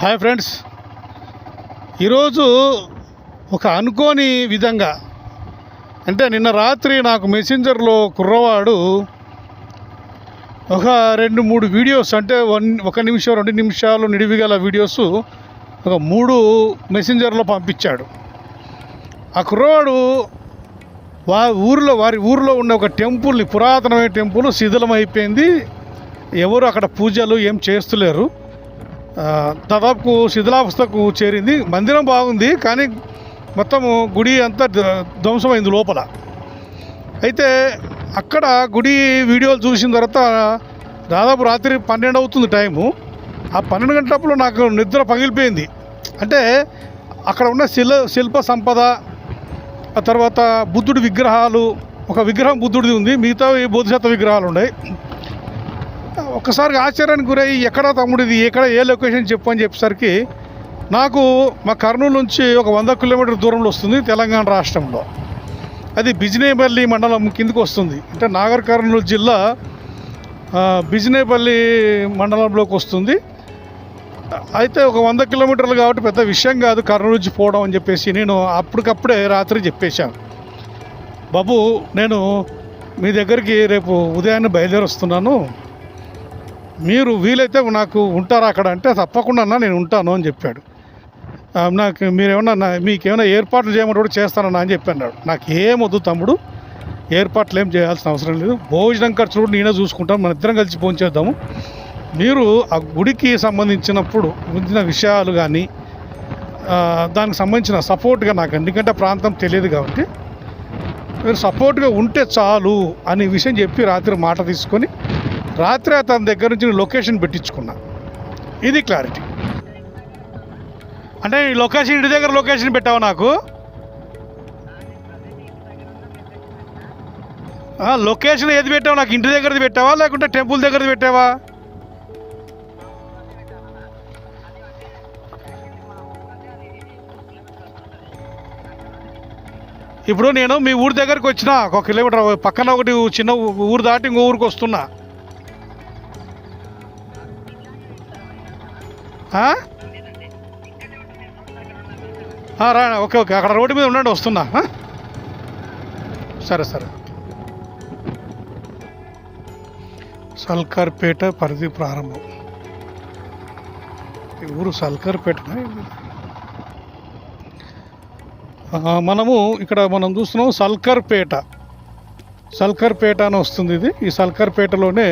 Hi friends, ఈరోజు ఒక అనుకోని విధంగా అంటే నిన్న రాత్రి నాకు మెసెంజర్లో కుర్రవాడు ఒక 2-3 వీడియోస్ అంటే 1 నిమిషం 2 నిమిషాలు నిడివిగల వీడియోస్ ఒక 3 మెసెంజర్లో పంపించాడు. ఆ కుర్రవాడు వారి ఊరిలో ఉన్న ఒక టెంపుల్ని, పురాతనమైన టెంపుల్ శిథిలం అయిపోయింది, ఎవరు అక్కడ పూజలు ఏం చేస్తలేరు, దాదాపు శిథిలావస్థకు చేరింది. మందిరం బాగుంది కానీ మొత్తము గుడి అంతా ధ్వంసమైంది లోపల. అయితే అక్కడ గుడి వీడియోలు చూసిన తర్వాత దాదాపు రాత్రి 12 అవుతుంది టైము. ఆ 12 గంటలప్పుడు నాకు నిద్ర పగిలిపోయింది. అంటే అక్కడ ఉన్న శిల్ప సంపద, ఆ తర్వాత బుద్ధుడి విగ్రహాలు, ఒక విగ్రహం బుద్ధుడిది ఉంది, మిగతా బోధిసత్వ విగ్రహాలు ఉన్నాయి. ఒక్కసారిగా ఆశ్చర్యానికి గురై ఎక్కడ తమ్ముడిది, ఏ లొకేషన్ చెప్పు అని చెప్పేసరికి నాకు మా కర్నూలు నుంచి ఒక 100 కిలోమీటర్ దూరంలో వస్తుంది, తెలంగాణ రాష్ట్రంలో. అది బిజినేపల్లి మండలం కిందకు వస్తుంది. అంటే నాగర్ కర్నూలు జిల్లా బిజినేపల్లి మండలంలోకి వస్తుంది. అయితే ఒక 100 కిలోమీటర్లు కాబట్టి పెద్ద విషయం కాదు కర్నూలు నుంచి పోవడం అని చెప్పేసి నేను అప్పటికప్పుడే రాత్రి చెప్పేశాను. బాబు, నేను మీ దగ్గరికి రేపు ఉదయాన్నే బయలుదేరి వస్తున్నాను, మీరు వీలైతే నాకు ఉంటారా అక్కడ అంటే తప్పకుండా అన్నా నేను ఉంటాను అని చెప్పాడు. నాకు మీకేమైనా ఏర్పాట్లు చేయమని కూడా చేస్తానన్నా అని చెప్పాడు. నాకు ఏమొద్దు తమ్ముడు, ఏర్పాట్లు ఏం చేయాల్సిన అవసరం లేదు, భోజనం ఖర్చులు కూడా నేనే చూసుకుంటాను, మన ఇద్దరం కలిసి భోంచేద్దాము. మీరు ఆ గుడికి సంబంధించినప్పుడు విషయాలు కానీ దానికి సంబంధించిన సపోర్ట్గా నాకు, ఎందుకంటే ప్రాంతం తెలియదు కాబట్టి మీరు సపోర్ట్గా ఉంటే చాలు అనే విషయం చెప్పి రాత్రి మాట తీసుకొని రాత్రి అతని దగ్గర నుంచి లొకేషన్ పెట్టించుకున్నా. ఇది క్లారిటీ. అంటే ఈ లొకేషన్, ఇంటి దగ్గర లొకేషన్ పెట్టావా నాకు? లొకేషన్ ఏది పెట్టావా నాకు? ఇంటి దగ్గరది పెట్టావా లేకుంటే టెంపుల్ దగ్గరది పెట్టావా? ఇప్పుడు నేను మీ ఊరి దగ్గరికి వచ్చిన 1 కిలోమీటర్ పక్కన ఒకటి చిన్న ఊరు దాటి ఇంకో ఊరికి వస్తున్నా. రా, ఓకే అక్కడ రోడ్డు మీద ఉండండి, వస్తున్నా. సరే. సల్కర్పేట పరిధి ప్రారంభం. ఈ ఊరు సల్కర్పేట. మనము ఇక్కడ చూస్తున్నాం సల్కర్పేట అని వస్తుంది. ఇది ఈ సల్కర్పేటలోనే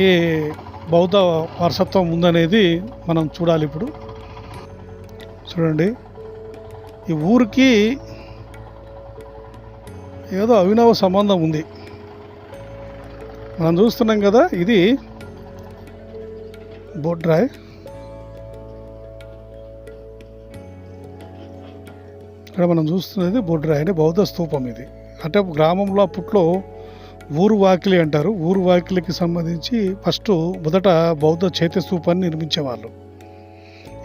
ఈ బౌద్ధ వారసత్వం ఉందనేది మనం చూడాలి. ఇప్పుడు చూడండి, ఈ ఊరికి ఏదో అవినవ సంబంధం ఉంది. మనం చూస్తున్నాం కదా, ఇది బొడ్రాయ్. ఇక్కడ మనం చూస్తున్నది బొడ్రాయ్ అనే బౌద్ధ స్తూపం. ఇది అంటే గ్రామంలో అప్పట్లో ఊరు వాకిలి అంటారు. ఊరు వాకిలికి సంబంధించి మొదట బౌద్ధ చైత్య స్తూపాన్ని నిర్మించేవాళ్ళు.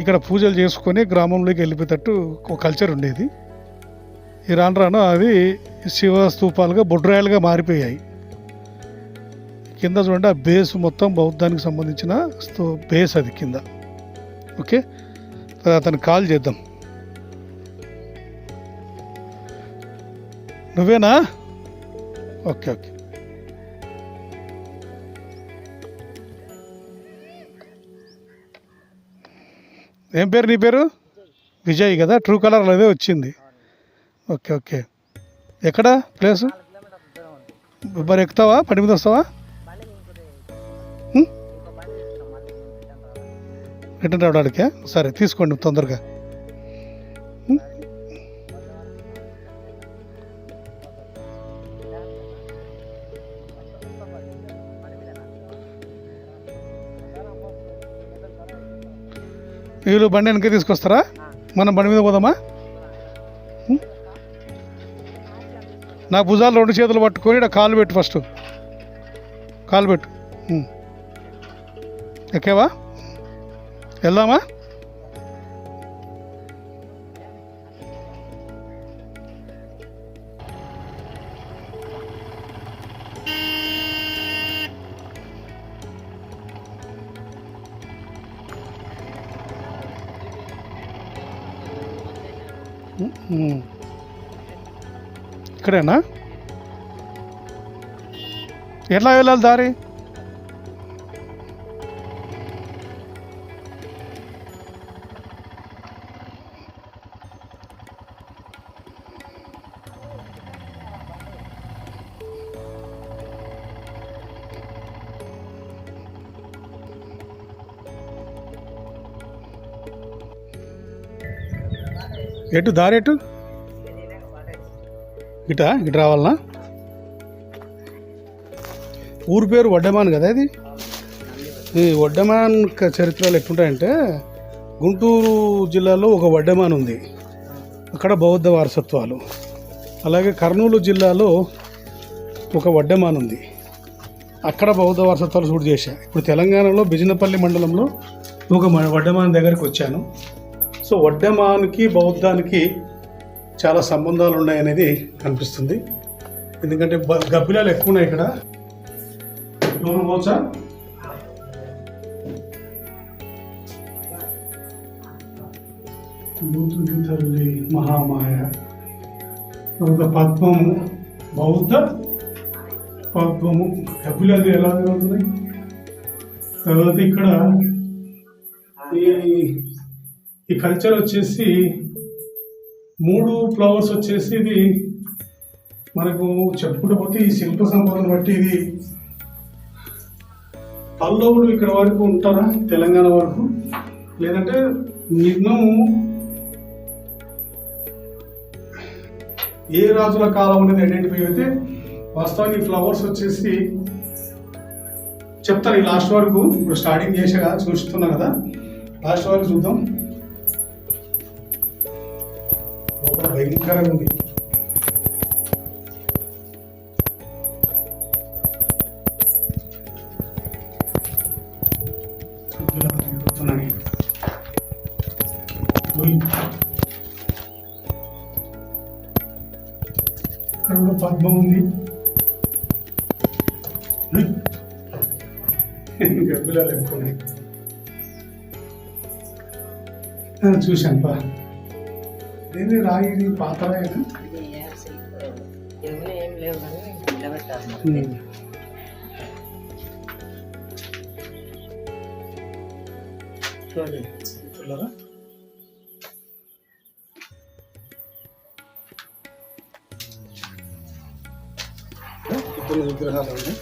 ఇక్కడ పూజలు చేసుకొని గ్రామంలోకి వెళ్ళిపోయేటట్టు ఒక కల్చర్ ఉండేది. ఈ రాను అవి శివ స్తూపాలుగా, బొడ్రాయలుగా మారిపోయాయి. కింద చూడండి, ఆ బేస్ మొత్తం బౌద్ధానికి సంబంధించిన బేస్ అది కింద. ఓకే, అతనికి కాల్ చేద్దాం. నువ్వేనా? ఓకే. ఏం పేరు నీ పేరు? విజయ్ కదా, ట్రూ కలర్లో అదే వచ్చింది. ఓకే. ఎక్కడ ప్లేసు? మరి ఎక్కుతావా? బండి మీద వస్తావా? రిటర్న్ రావడానికే? సరే, తీసుకోండి తొందరగా. వీళ్ళు బండి వెనక తీసుకొస్తారా? మనం బండి మీద పోదామా? నా భుజాలు 2 చేతులు పట్టుకొని ఇక్కడ కాలు పెట్టు, ఫస్ట్ కాలు పెట్టు. ఎక్కేవా? వెళ్దామా? ఉమ్. ఇక్కడేనా? ఎట్లా వెళ్ళాలి దారి? ఎటు దారి ఎటు? ఇటు రావాలనా? ఊరి పేరు వడ్డమాన్ కదా ఇది? ఈ వడ్డమాన్ చరిత్రలు ఎట్లుంటాయంటే, గుంటూరు జిల్లాలో ఒక వడ్డమాన్ ఉంది, అక్కడ బౌద్ధ వారసత్వాలు. అలాగే కర్నూలు జిల్లాలో ఒక వడ్డమాన్ ఉంది, అక్కడ బౌద్ధ వారసత్వాలు షూట్ చేశా. ఇప్పుడు తెలంగాణలో బిజినపల్లి మండలంలో ఒక వడ్డమాన్ దగ్గరికి వచ్చాను. సో వడ్డమాన్కి బౌద్ధానికి చాలా సంబంధాలు ఉన్నాయనేది అనిపిస్తుంది. ఎందుకంటే గబ్బిలాలు ఎక్కువ ఉన్నాయి ఇక్కడ. లోపల పోవచ్చా? బుద్ధుడి తల్లి మహామాయ, ఒక పద్మము, బౌద్ధ పద్మము, గబ్బిలాలు ఎలా జరుగుతున్నాయి. తర్వాత ఇక్కడ ఈ కల్చర్ వచ్చేసి 3 ఫ్లవర్స్ వచ్చేసి ఇది మనకు చెప్పుకుంటూ పోతే ఈ శిల్ప సంపదను బట్టి ఇది పల్లవులు ఇక్కడ వరకు ఉంటారా, తెలంగాణ వరకు, లేదంటే మినిమం ఏ రాజుల కాలం అనేది ఐడెంటిఫై అయితే వాస్తవానికి ఫ్లవర్స్ వచ్చేసి చెప్తాను. ఈ లాస్ట్ వరకు ఇప్పుడు స్టార్టింగ్ చేసా చూస్తున్నా కదా, లాస్ట్ వరకు చూద్దాం. భయంకరంగా ఉంది. ఇక్కడ కూడా పద్మం ఉంది. గబ్బిలాలు ఎక్కువ ఉన్నాయి. చూశాను పా. నేను రాయి పాతరాయన చూడండి పిల్లరా. విగ్రహాలు ఉన్నాయి.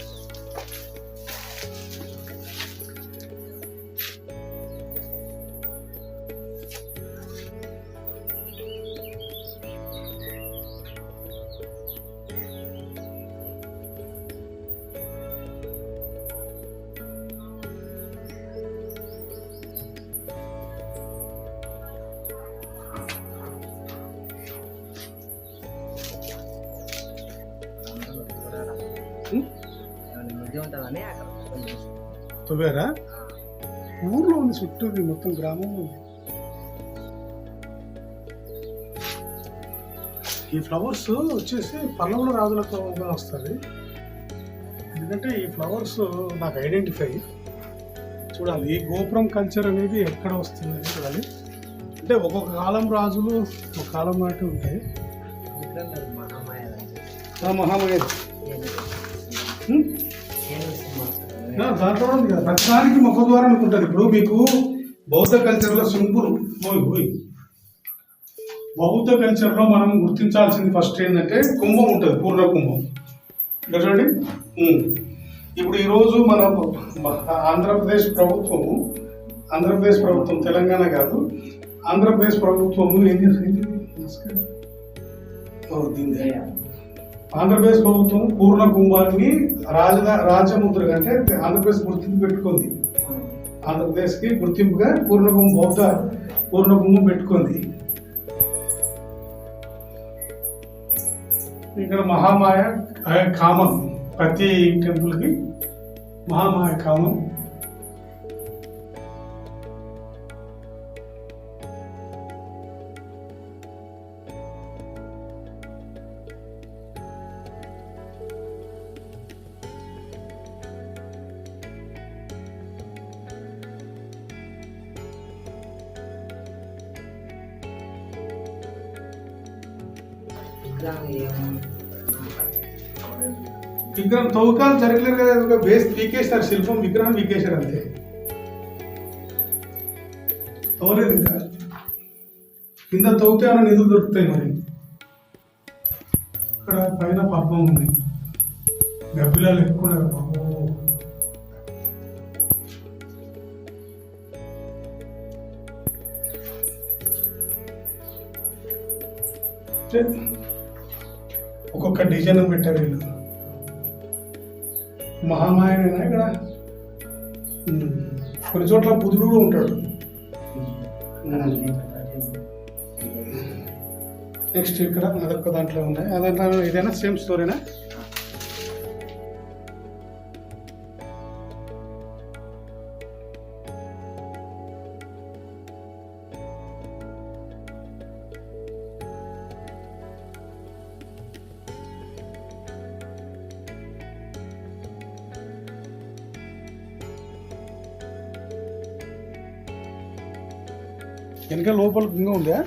తవ్వారా? ఊర్లో ఉంది, చుట్టూ మొత్తం గ్రామం ఉంది. ఈ ఫ్లవర్స్ వచ్చేసి పల్లవుల రాజులతో వస్తుంది. ఎందుకంటే ఈ ఫ్లవర్స్ నాకు ఐడెంటిఫై చూడాలి. ఈ గోపురం కల్చర్ అనేది ఎక్కడ వస్తుంది చూడాలి. అంటే ఒక్కొక్క కాలం రాజులు ఒక కాలం నాటి ఉంటాయి. మహామాయ దాంట్లో ఉంది కదా, ప్రతిదానికి ముఖద్వారం అనుకుంటుంది. ఇప్పుడు మీకు బౌద్ధ కల్చర్లో సింపుల్ బౌద్ధ కల్చర్లో మనం గుర్తించాల్సింది ఫస్ట్ ఏంటంటే కుంభం ఉంటుంది, పూర్ణ కుంభం. ఇక్కడ చూడండి. ఇప్పుడు ఈరోజు మన ఆంధ్రప్రదేశ్ ప్రభుత్వం తెలంగాణ కాదు, ఆంధ్రప్రదేశ్ ప్రభుత్వము ఏం చేసింది, ఆంధ్రప్రదేశ్ ప్రభుత్వం పూర్ణ కుంభాన్ని రాజముద్ర అంటే ఆంధ్రప్రదేశ్ గుర్తింపు పెట్టుకుంది. ఆంధ్రప్రదేశ్కి గుర్తింపుగా బౌద్ధ పూర్ణ కుంభం పెట్టుకుంది. ఇక్కడ మహామాయ కామన్, ప్రతి టెంపుల్కి మహామాయ కామన్. విగ్రహం తవ్వకాలు జరగలేదు కదా, బేస్ పీకేసారు, శిల్పం విగ్రహం పీకేశారు అంతే, తవ్వలేదు. ఇంకా కింద తవ్వుతే ఏమైనా నిధులు దొరుకుతాయి. మరి ఇక్కడ పైన పద్మం ఉంది, గబ్బిలాలు ఎక్కువ ఒక్కొక్క డిజైన్ పెట్టారు వీళ్ళు. మహామాయనేనా ఇక్కడ, కొన్ని చోట్ల బుధుడు కూడా ఉంటాడు. నెక్స్ట్ ఇక్కడ అదొక దాంట్లో ఉన్నాయి, అదంతా ఇదేనా సేమ్ స్టోరీనా? వెనక లోపల ఇంకా ఉందా?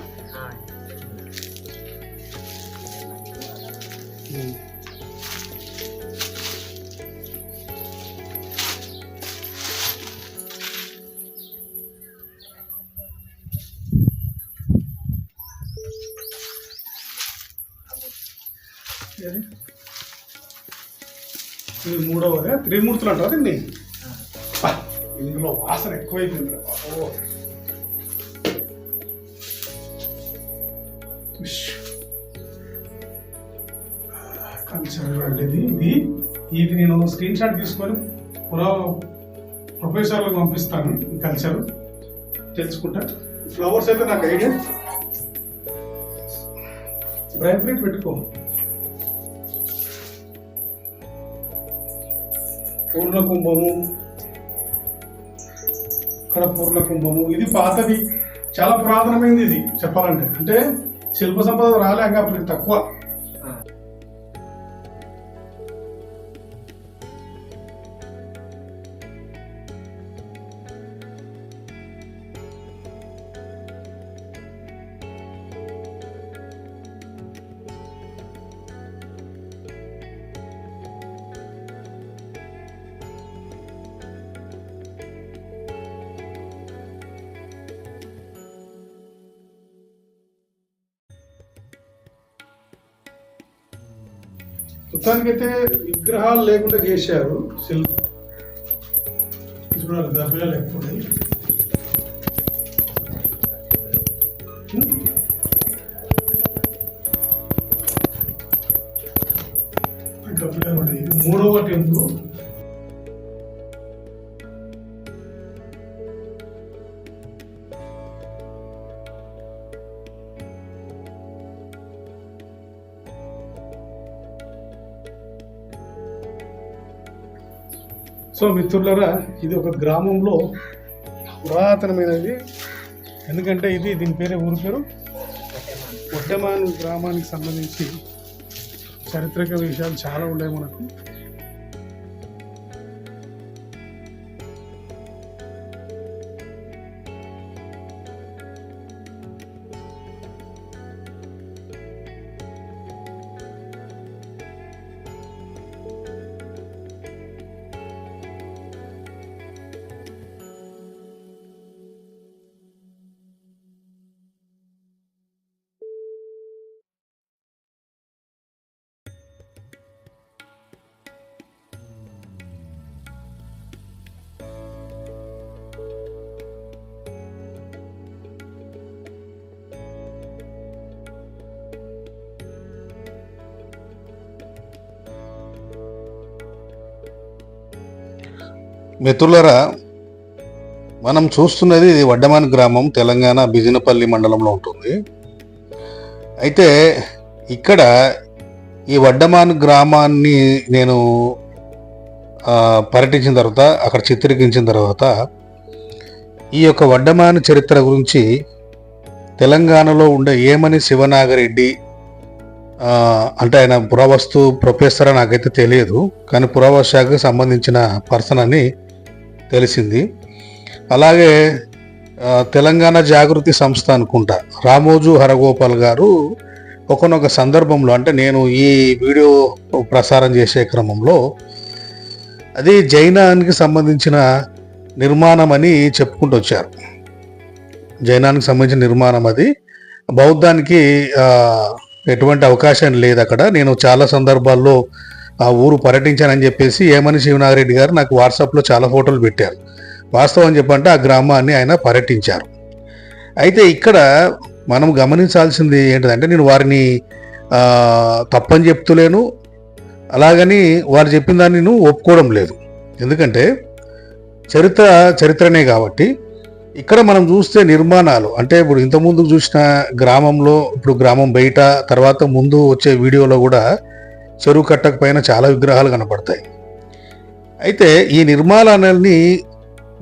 ఇది మూడవదే, త్రిమూర్తులు అంటారు దీన్ని. ఇందులో వాసన ఎక్కువైపోయింది. కల్చర్ అండి ఇది నేను స్క్రీన్ షాట్ తీసుకొని ప్రొఫెసర్లకు పంపిస్తాను. ఈ కల్చర్ తెలుసుకుంటా. ఫ్లవర్స్ అయితే నాకు ఐడియా, బ్రైట్ పెట్టుకో. పూర్ణ కుంభము, ఇక్కడ పూర్ణ కుంభము, ఇది పాతది, చాలా పురాతనమైంది ఇది చెప్పాలంటే. అంటే శిల్ప సంపద రాలేక అప్పటికి తక్కువ. మొత్తానికైతే విగ్రహాలు లేకుండా చేశారు. చూడాలి, గబ్బిలాలు ఎక్కువ ఉన్నాయి. గబ్బిలాలు ఉన్నాయి. మూడవ టెంపుల్. సో మిత్రులారా, ఇది ఒక గ్రామంలో పురాతనమైనది. ఎందుకంటే దీని పేరే, ఊరి పేరు వడ్డమాన్ గ్రామానికి సంబంధించి చారిత్రక విషయాలు చాలా ఉన్నాయి మనకు. మిత్రులరా, మనం చూస్తున్నది ఇది వడ్డమాన్ గ్రామం, తెలంగాణ బిజినపల్లి మండలంలో ఉంటుంది. అయితే ఇక్కడ ఈ వడ్డమాన్ గ్రామాన్ని నేను పర్యటించిన తర్వాత, అక్కడ చిత్రీకరించిన తర్వాత, ఈ యొక్క వడ్డమాన్ చరిత్ర గురించి తెలంగాణలో ఉండే ఏమని శివనాగరెడ్డి, అంటే ఆయన పురావస్తు ప్రొఫెసర్ అని నాకైతే తెలియదు, కానీ పురావస్తు శాఖకు సంబంధించిన పర్సన్ అని తెలిసింది. అలాగే తెలంగాణ జాగృతి సంస్థ అనుకుంటా, రామోజు హరగోపాల్ గారు ఒకనొక సందర్భంలో అంటే నేను ఈ వీడియో ప్రసారం చేసే క్రమంలో అది జైనానికి సంబంధించిన నిర్మాణం అని చెప్పుకుంటూ వచ్చారు. జైనానికి సంబంధించిన నిర్మాణం అది. బౌద్ధానికి ఎటువంటి అవకాశం లేదు అక్కడ. నేను చాలా సందర్భాల్లో ఆ ఊరు పర్యటించానని చెప్పేసి ఏమని శివనాగిరెడ్డి గారు నాకు వాట్సాప్లో చాలా ఫోటోలు పెట్టారు. వాస్తవం చెప్పంటే ఆ గ్రామాన్ని ఆయన పర్యటించారు. అయితే ఇక్కడ మనం గమనించాల్సింది ఏంటంటే, నేను వారిని తప్పని చెప్తలేను, అలాగని వారు చెప్పిన దాన్ని నేను ఒప్పుకోవడం లేదు. ఎందుకంటే చరిత్రనే కాబట్టి ఇక్కడ మనం చూస్తే నిర్మాణాలు అంటే ఇప్పుడు ఇంతకుముందు చూసిన గ్రామంలో, ఇప్పుడు గ్రామం బయట, తర్వాత ముందు వచ్చే వీడియోలో కూడా చెరువు కట్టకు పైన చాలా విగ్రహాలు కనపడతాయి. అయితే ఈ నిర్మాణాలన్నీ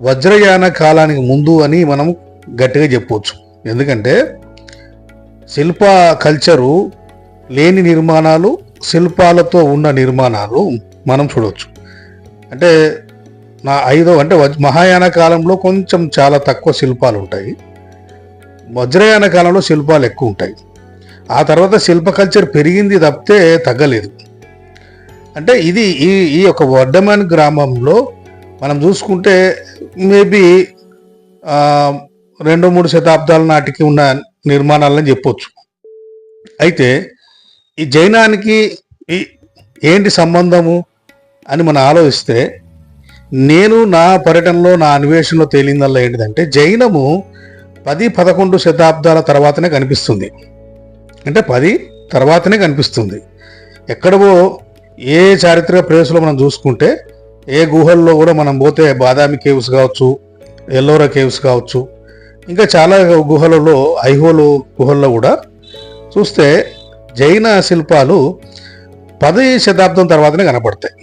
వజ్రయాన కాలానికి ముందు అని మనం గట్టిగా చెప్పవచ్చు. ఎందుకంటే శిల్ప కల్చరు లేని నిర్మాణాలు, శిల్పాలతో ఉన్న నిర్మాణాలు మనం చూడవచ్చు. అంటే అంటే మహాయాన కాలంలో కొంచెం చాలా తక్కువ శిల్పాలు ఉంటాయి, వజ్రయాన కాలంలో శిల్పాలు ఎక్కువ ఉంటాయి. ఆ తర్వాత శిల్ప కల్చర్ పెరిగింది తప్పితే తగ్గలేదు. అంటే ఇది ఈ యొక్క వడ్డమాన్ గ్రామంలో మనం చూసుకుంటే మేబీ 2-3 శతాబ్దాల నాటికి ఉన్న నిర్మాణాలని చెప్పొచ్చు. అయితే ఈ జైనానికి ఏంటి సంబంధము అని మనం ఆలోచిస్తే, నేను నా పర్యటనలో, నా అన్వేషణలో తేలిందల్లా ఏంటిదంటే, జైనము 10-11 శతాబ్దాల తర్వాతనే కనిపిస్తుంది. అంటే 10 తర్వాతనే కనిపిస్తుంది. ఎక్కడవో ఏ చారిత్రక ప్లేస్లో మనం చూసుకుంటే, ఏ గుహల్లో కూడా మనం పోతే బాదామి కేవ్స్ కావచ్చు, ఎల్లోరా కేవ్స్ కావచ్చు, ఇంకా చాలా గుహలలో, ఐహోలు గుహల్లో కూడా చూస్తే జైన శిల్పాలు 10 శతాబ్దం తర్వాతనే కనపడతాయి.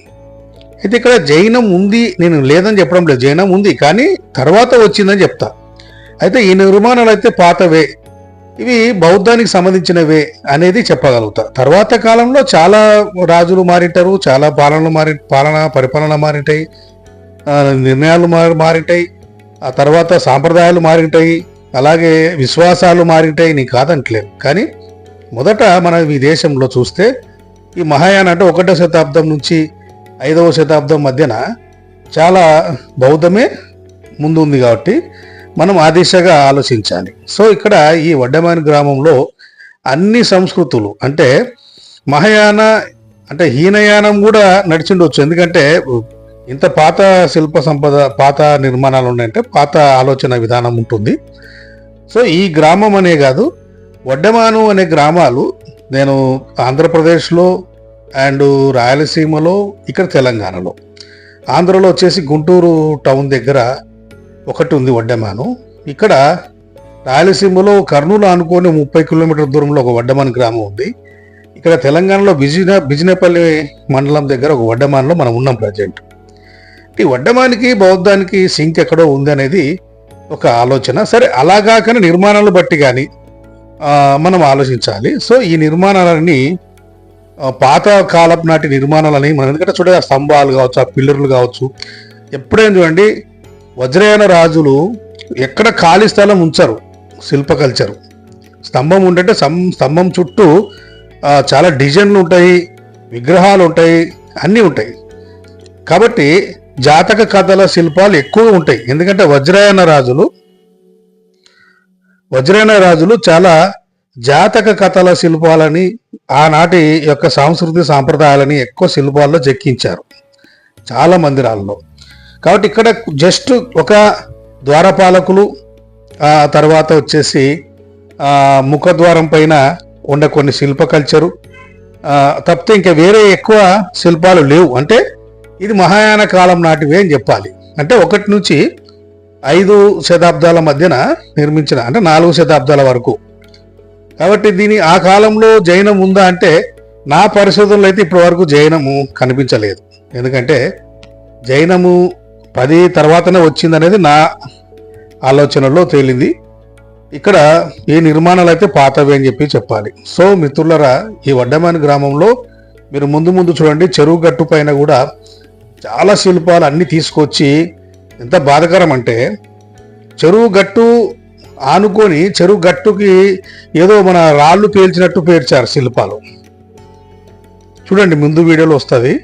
అయితే ఇక్కడ జైనం ఉంది, నేను లేదని చెప్పడం లేదు, జైనం ఉంది, కానీ తర్వాత వచ్చిందని చెప్తా. అయితే ఈ నిర్మాణాలు అయితే పాతవే, ఇవి బౌద్ధానికి సంబంధించినవే అనేది చెప్పగలుగుతా. తర్వాత కాలంలో చాలా రాజులు మారింటారు, చాలా పరిపాలన మారింటాయి, నిర్ణయాలు మారింటాయి, ఆ తర్వాత సాంప్రదాయాలు మారింటాయి, అలాగే విశ్వాసాలు మారింటాయి, నీ కాదంటలేదు. కానీ మొదట మనం ఈ దేశంలో చూస్తే ఈ మహాయాన అంటే 1వ శతాబ్దం నుంచి 5వ శతాబ్దం మధ్యన చాలా బౌద్ధమే ముందు ఉంది కాబట్టి మనం ఆ దిశగా ఆలోచించాలి. సో ఇక్కడ ఈ వడ్డమాన్ గ్రామంలో అన్ని సంస్కృతులు అంటే మహాయాన అంటే హీనయానం కూడా నడిచిండొచ్చు. ఎందుకంటే ఇంత పాత శిల్ప సంపద, పాత నిర్మాణాలు ఉన్నాయంటే పాత ఆలోచన విధానం ఉంటుంది. సో ఈ గ్రామం అనే కాదు, వడ్డమాను అనే గ్రామాలు నేను ఆంధ్రప్రదేశ్లో అండ్ రాయలసీమలో, ఇక్కడ తెలంగాణలో, ఆంధ్రలో వచ్చేసి గుంటూరు టౌన్ దగ్గర ఒకటి ఉంది వడ్డమాను. ఇక్కడ రాయలసీమలో కర్నూలు అనుకోని 30 కిలోమీటర్ల దూరంలో ఒక వడ్డమాన్ గ్రామం ఉంది. ఇక్కడ తెలంగాణలో బిజినేపల్లి మండలం దగ్గర ఒక వడ్డమాన్లో మనం ఉన్నాం ప్రజెంట్. ఈ వడ్డమానికి బౌద్ధానికి సింక్ ఎక్కడో ఉంది అనేది ఒక ఆలోచన. సరే, అలాగాకనే నిర్మాణాలను బట్టి కానీ మనం ఆలోచించాలి. సో ఈ నిర్మాణాలన్నీ పాత కాలపు నాటి నిర్మాణాలని మనం, ఎందుకంటే చూడండి, ఆ స్తంభాలు కావచ్చు, ఆ పిల్లర్లు కావచ్చు, ఎప్పుడైనా చూడండి వజ్రయాన రాజులు ఎక్కడ ఖాళీ స్థలం ఉంచరు. శిల్ప కల్చరు స్తంభం ఉంటే స్తంభం చుట్టూ చాలా డిజైన్లు ఉంటాయి, విగ్రహాలు ఉంటాయి, అన్నీ ఉంటాయి. కాబట్టి జాతక కథల శిల్పాలు ఎక్కువగా ఉంటాయి. ఎందుకంటే వజ్రయాన రాజులు చాలా జాతక కథల శిల్పాలని, ఆనాటి యొక్క సాంస్కృతిక సాంప్రదాయాలని ఎక్కువ శిల్పాల్లో చెక్కించారు చాలా మందిరాల్లో. కాబట్టి ఇక్కడ జస్ట్ ఒక ద్వారపాలకులు, తర్వాత వచ్చేసి ముఖద్వారం పైన ఉన్న కొన్ని శిల్ప కల్చరు తప్పితే ఇంకా వేరే ఎక్కువ శిల్పాలు లేవు. అంటే ఇది మహాయాన కాలం నాటివే అని చెప్పాలి. అంటే 1 నుంచి 5 శతాబ్దాల మధ్యన నిర్మించిన, అంటే 4 శతాబ్దాల వరకు. కాబట్టి ఆ కాలంలో జైనం ఉందా అంటే నా పరిశోధనలో అయితే ఇప్పటి వరకు జైనము కనిపించలేదు. ఎందుకంటే జైనము 10 తర్వాతనే వచ్చిందనేది నా ఆలోచనలో తేలింది. ఇక్కడ ఈ నిర్మాణాలు అయితే పాతవి అని చెప్పాలి. సో మిత్రులరా, ఈ వడ్డమాన్ గ్రామంలో మీరు ముందు చూడండి, చెరువు గట్టు పైన కూడా చాలా శిల్పాలు అన్నీ తీసుకొచ్చి, ఎంత బాధకరం అంటే చెరువు గట్టు ఆనుకొని చెరువు గట్టుకి ఏదో మన రాళ్ళు పేల్చినట్టు పేర్చారు శిల్పాలు. చూడండి, ముందు వీడియోలో వస్తుంది.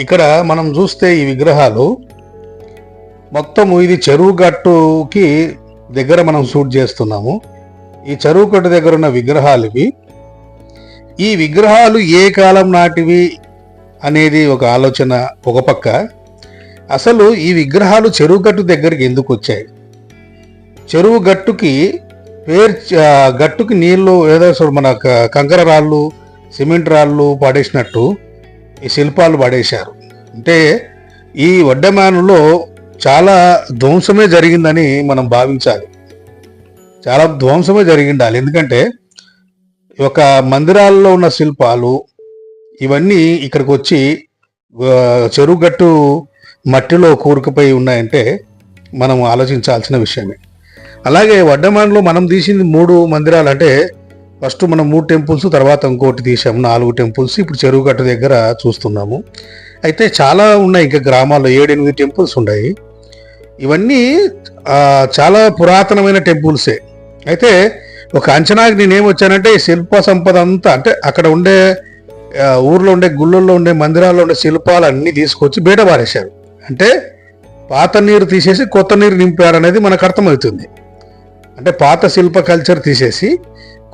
ఇక్కడ మనం చూస్తే ఈ విగ్రహాలు మొత్తము ఇది చెరువు గట్టుకి దగ్గర మనం షూట్ చేస్తున్నాము. ఈ చెరువు గట్టు దగ్గర ఉన్న విగ్రహాలు ఇవి. ఈ విగ్రహాలు ఏ కాలం నాటివి అనేది ఒక ఆలోచన ఒక పక్క. అసలు ఈ విగ్రహాలు చెరువు గట్టు దగ్గరికి ఎందుకు వచ్చాయి? చెరువు గట్టుకి గట్టుకి నీళ్లు ఏదో మన కంకర రాళ్ళు, సిమెంట్ రాళ్ళు పడేసినట్టు ఈ శిల్పాలు పడేశారు. అంటే ఈ వడ్డమానులో చాలా ధ్వంసమే జరిగిందని మనం భావించాలి. చాలా ధ్వంసమే జరిగిండాలి. ఎందుకంటే ఒక మందిరాల్లో ఉన్న శిల్పాలు ఇవన్నీ ఇక్కడికి వచ్చి చెరువు గట్టు మట్టిలో కూరుకుపోయి ఉన్నాయంటే మనం ఆలోచించాల్సిన విషయమే. అలాగే వడ్డమానులో మనం తీసింది 3 మందిరాలు. అంటే ఫస్ట్ మనం 3 టెంపుల్స్, తర్వాత ఇంకోటి తీసాము, 4 టెంపుల్స్. ఇప్పుడు చెరువు గట్టు దగ్గర చూస్తున్నాము. అయితే చాలా ఉన్నాయి, ఇంకా గ్రామాల్లో 7-8 టెంపుల్స్ ఉన్నాయి. ఇవన్నీ చాలా పురాతనమైన టెంపుల్సే. అయితే ఒక అంచనాకి నేనేమొచ్చానంటే ఈ శిల్ప సంపద అంతా, అంటే అక్కడ ఉండే ఊర్లో ఉండే గుళ్ళల్లో ఉండే మందిరాల్లో ఉండే శిల్పాలు అన్నీ తీసుకొచ్చి బయట పారేశారు. అంటే పాత నీరు తీసేసి కొత్త నీరు నింపారనేది మనకు అర్థమవుతుంది. అంటే పాత శిల్ప కల్చర్ తీసేసి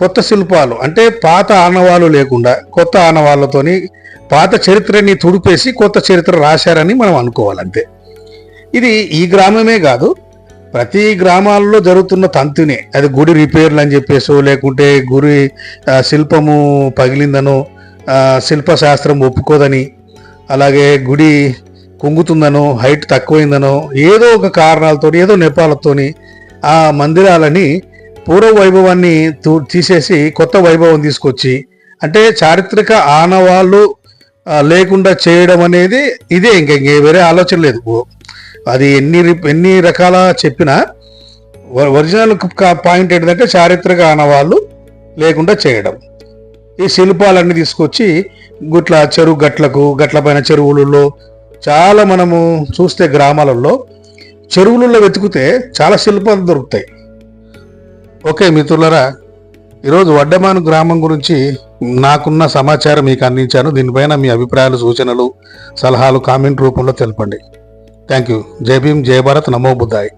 కొత్త శిల్పాలు, అంటే పాత ఆనవాళ్ళు లేకుండా కొత్త ఆనవాళ్ళతోని పాత చరిత్రని తుడిపేసి కొత్త చరిత్ర రాశారని మనం అనుకోవాలంతే. ఇది ఈ గ్రామమే కాదు, ప్రతి గ్రామాల్లో జరుగుతున్న తంతునే. అది గుడి రిపేర్లు అని చెప్పేసో, లేకుంటే గుడి శిల్పము పగిలిందనో, శిల్పశాస్త్రం ఒప్పుకోదని, అలాగే గుడి కుంగుతుందనో, హైట్ తక్కువైందనో, ఏదో ఒక కారణాలతో, ఏదో నెపాలతోని ఆ మందిరాలని పూర్వ వైభవాన్ని తీసేసి కొత్త వైభవం తీసుకొచ్చి, అంటే చారిత్రక ఆనవాళ్ళు లేకుండా చేయడం అనేది ఇదే. ఇంకే వేరే ఆలోచన లేదు. అది ఎన్ని రకాల చెప్పినా ఒరిజినల్ పాయింట్ ఏంటంటే చారిత్రక ఆనవాళ్ళు లేకుండా చేయడం. ఈ శిల్పాలన్నీ తీసుకొచ్చి చెరువు గట్ల పైన చెరువులలో చాలా మనము చూస్తే గ్రామాలలో చెరువులలో వెతికితే చాలా శిల్పాలు దొరుకుతాయి. ఓకే మిత్రులరా, ఈరోజు వడ్డమాను గ్రామం గురించి నాకున్న సమాచారం మీకు అందించాను. దీనిపైన మీ అభిప్రాయాలు, సూచనలు, సలహాలు కామెంట్ రూపంలో తెలపండి. Thank you. జై భీమ్, జై భారత్, నమో బుద్ధాయ్.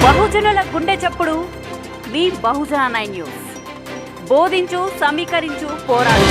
బహుజనుల గుండె చప్పుడు మీ బహుజన 9 న్యూస్. బోధించు, సమీకరించు, పోరాడు.